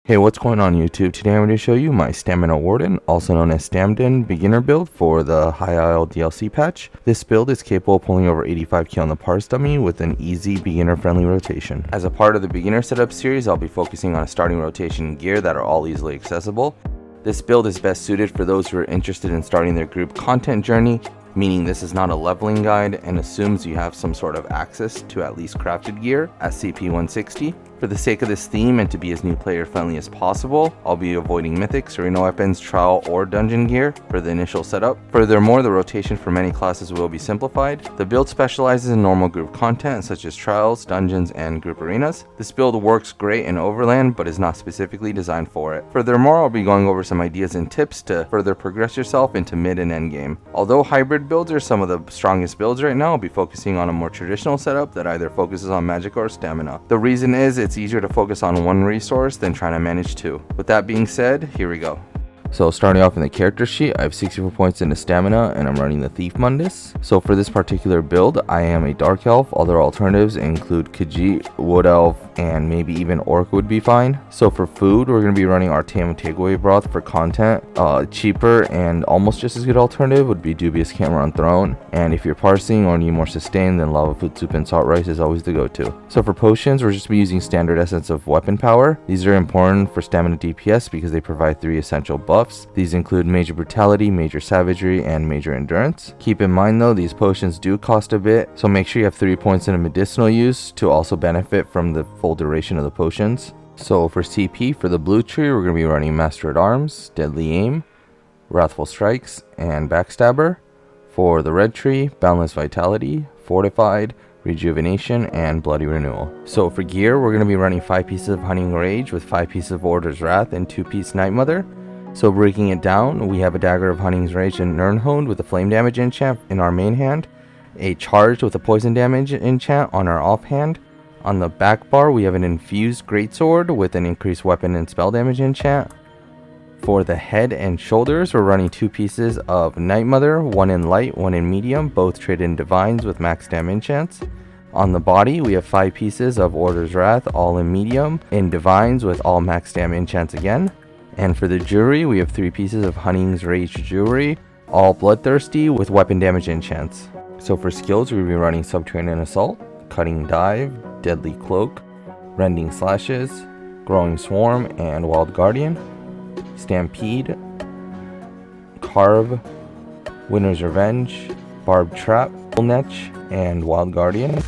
Hey, what's going on YouTube? Today I'm going to show you my Stamina Warden, also known as Stamden beginner build for the High Isle DLC patch. This build is capable of pulling over 85k on the parse dummy with an easy beginner friendly rotation. As a part of the beginner setup series, I'll be focusing on a starting rotation and gear that are all easily accessible. This build is best suited for those who are interested in starting their group content journey, meaning this is not a leveling guide and assumes you have some sort of access to at least crafted gear at CP 160. For the sake of this theme and to be as new player friendly as possible, I'll be avoiding mythics, arena weapons, trial, or dungeon gear for the initial setup. Furthermore, the rotation for many classes will be simplified. The build specializes in normal group content such as trials, dungeons, and group arenas. This build works great in overland but is not specifically designed for it. Furthermore, I'll be going over some ideas and tips to further progress yourself into mid and end game. Although hybrid builds are some of the strongest builds right now, I'll be focusing on a more traditional setup that either focuses on magic or stamina. The reason is it's easier to focus on one resource than trying to manage two. With that being said, here we go. So starting off in the character sheet, I have 64 points into stamina and I'm running the Thief Mundus. So for this particular build, I am a Dark Elf. Other alternatives include Khajiit, Wood Elf, and maybe even Orc would be fine. So for food, we're going to be running Artaeum Takeaway Broth for content. Cheaper and almost just as good alternative would be Dubious Cameron Throne. And if you're parsing or need more sustain, then Lava Food Soup and Salt Rice is always the go-to. So for potions, we're just be using standard essence of weapon power. These are important for stamina DPS because they provide 3 essential buffs. These include Major Brutality, Major Savagery, and Major Endurance. Keep in mind though, these potions do cost a bit, so make sure you have 3 points in a medicinal use to also benefit from the full duration of the potions. So for CP, for the blue tree, we're going to be running Master at Arms, Deadly Aim, Wrathful Strikes, and Backstabber. For the red tree, Boundless Vitality, Fortified, Rejuvenation, and Bloody Renewal. So for gear, we're going to be running 5 pieces of Hunting Rage with 5 pieces of Order's Wrath and 2-piece Night Mother. So breaking it down, we have a Dagger of Hunting's Rage and Nirnhoned with a flame damage enchant in our main hand, a Charged with a poison damage enchant on our offhand. On the back bar, we have an Infused Greatsword with an increased weapon and spell damage enchant. For the head and shoulders, we're running 2 pieces of Night Mother, 1 in light, 1 in medium, both traded in divines with max dam enchants. On the body, we have 5 pieces of Order's Wrath, all in medium, in divines with all max dam enchants again. And for the jewelry, we have 3 pieces of Hunting's Rage jewelry, all bloodthirsty with weapon damage enchants. So for skills, we'll be running Subterranean Assault, Cutting Dive, Deadly Cloak, Rending Slashes, Growing Swarm, and Wild Guardian, Stampede, Carve, Winner's Revenge, Barbed Trap, Netch, and Wild Guardian.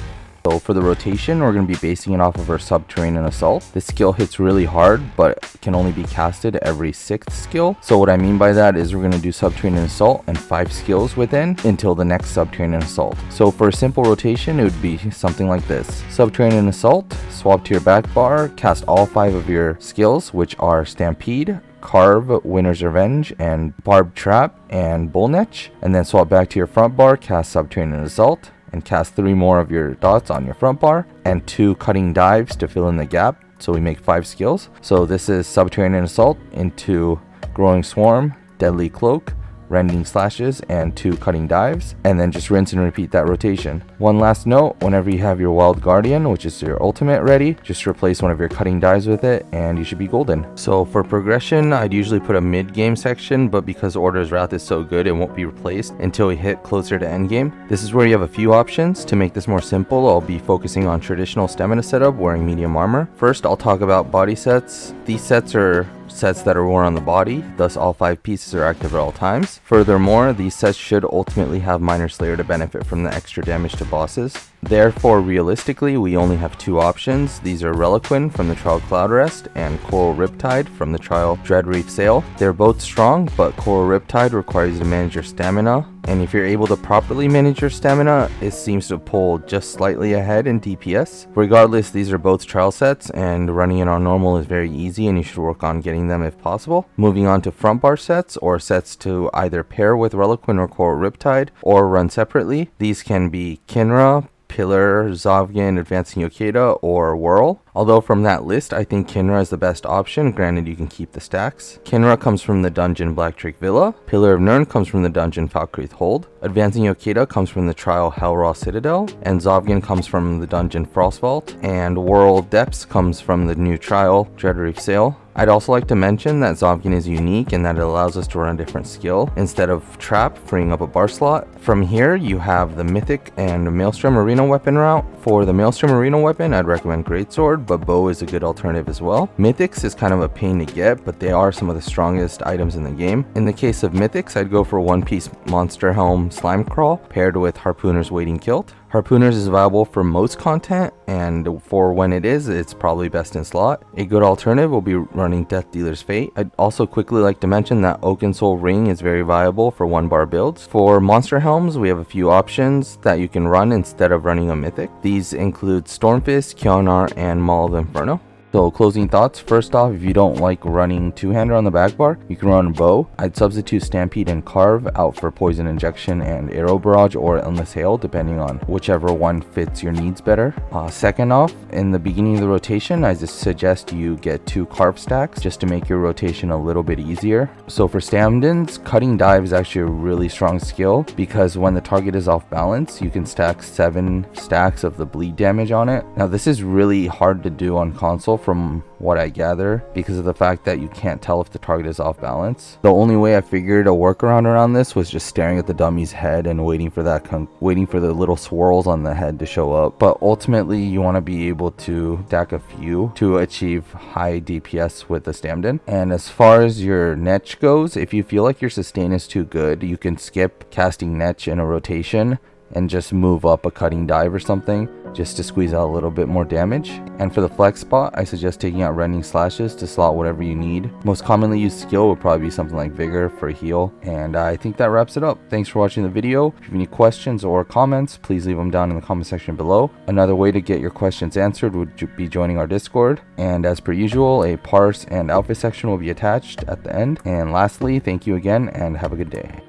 So for the rotation, we're going to be basing it off of our Subterranean Assault. This skill hits really hard, but can only be casted every 6th skill. So what I mean by that is we're going to do Subterranean Assault and 5 skills within until the next Subterranean Assault. So for a simple rotation, it would be something like this. Subterranean Assault, swap to your back bar, cast all 5 of your skills, which are Stampede, Carve, Winner's Revenge, and Barbed Trap, and Bullnetch. And then swap back to your front bar, cast Subterranean Assault, and cast 3 more of your dots on your front bar, and 2 Cutting Dives to fill in the gap, so we make 5 skills. So this is Subterranean Assault into Growing Swarm, Deadly Cloak, Rending Slashes, and 2 Cutting Dives, and then just rinse and repeat that rotation. One last note, whenever you have your Wild Guardian, which is your ultimate ready, just replace one of your Cutting Dives with it and you should be golden. So for progression, I'd usually put a mid-game section, but because Order's Wrath is so good, it won't be replaced until we hit closer to endgame. This is where you have a few options. To make this more simple, I'll be focusing on traditional stamina setup, wearing medium armor. First, I'll talk about body sets. These sets are sets that are worn on the body, thus all 5 pieces are active at all times. Furthermore, these sets should ultimately have Minor Slayer to benefit from the extra damage to bosses. Therefore, realistically, we only have 2 options. These are Reliquin from the Trial Cloud Rest and Coral Riptide from the Trial Dread Reef Sail. They're both strong, but Coral Riptide requires you to manage your stamina, and if you're able to properly manage your stamina, it seems to pull just slightly ahead in DPS. Regardless, these are both trial sets, and running it on normal is very easy, and you should work on getting them if possible. Moving on to front bar sets, or sets to either pair with Reliquin or Coral Riptide, or run separately. These can be Kinra, Pillar, Zovgan, Advancing Yokeda, or Whirl. Although from that list, I think Kinra is the best option, granted you can keep the stacks. Kinra comes from the dungeon Blackdrake Villa, Pillar of Nirn comes from the dungeon Falkreath Hold, Advancing Yokeda comes from the trial Hellraw Citadel, and Zovgan comes from the dungeon Frostvault, and Whirl Depths comes from the new trial Dreadreef Sail. I'd also like to mention that Zomkin is unique in that it allows us to run a different skill instead of Trap, freeing up a bar slot. From here, you have the Mythic and Maelstrom Arena weapon route. For the Maelstrom Arena weapon, I'd recommend Greatsword, but Bow is a good alternative as well. Mythics is kind of a pain to get, but they are some of the strongest items in the game. In the case of Mythics, I'd go for One Piece Monster Helm Slime Crawl paired with Harpooner's Waiting Kilt. Harpooners is viable for most content, and for when it is, it's probably best in slot. A good alternative will be running Death Dealer's Fate. I'd also quickly like to mention that Oaken Soul Ring is very viable for 1-bar builds. For Monster Helms, we have a few options that you can run instead of running a Mythic. These include Stormfist, Kyonar, and Maul of Inferno. So closing thoughts, first off, if you don't like running two-hander on the back bar, you can run a Bow. I'd substitute Stampede and Carve out for Poison Injection and Arrow Barrage or Endless Hail, depending on whichever one fits your needs better. Second off, in the beginning of the rotation, I just suggest you get 2 Carve stacks just to make your rotation a little bit easier. So for Stamdens, Cutting Dive is actually a really strong skill because when the target is off balance, you can stack 7 stacks of the bleed damage on it. Now this is really hard to do on console from what I gather because of the fact that you can't tell if the target is off balance. The only way I figured a workaround around this was just staring at the dummy's head and waiting for the little swirls on the head to show up. But ultimately you want to be able to stack a few to achieve high DPS with the Stamden. And as far as your Netch goes, if you feel like your sustain is too good, you can skip casting Netch in a rotation and just move up a Cutting Dive or something just to squeeze out a little bit more damage. And for the flex spot, I suggest taking out Rending Slashes to slot whatever you need. Most commonly used skill would probably be something like Vigor for a heal. And I think that wraps it up. Thanks for watching the video. If you have any questions or comments, please leave them down in the comment section below. Another way to get your questions answered would be joining our Discord. And as per usual, a parse and outfit section will be attached at the end. And lastly, thank you again and have a good day.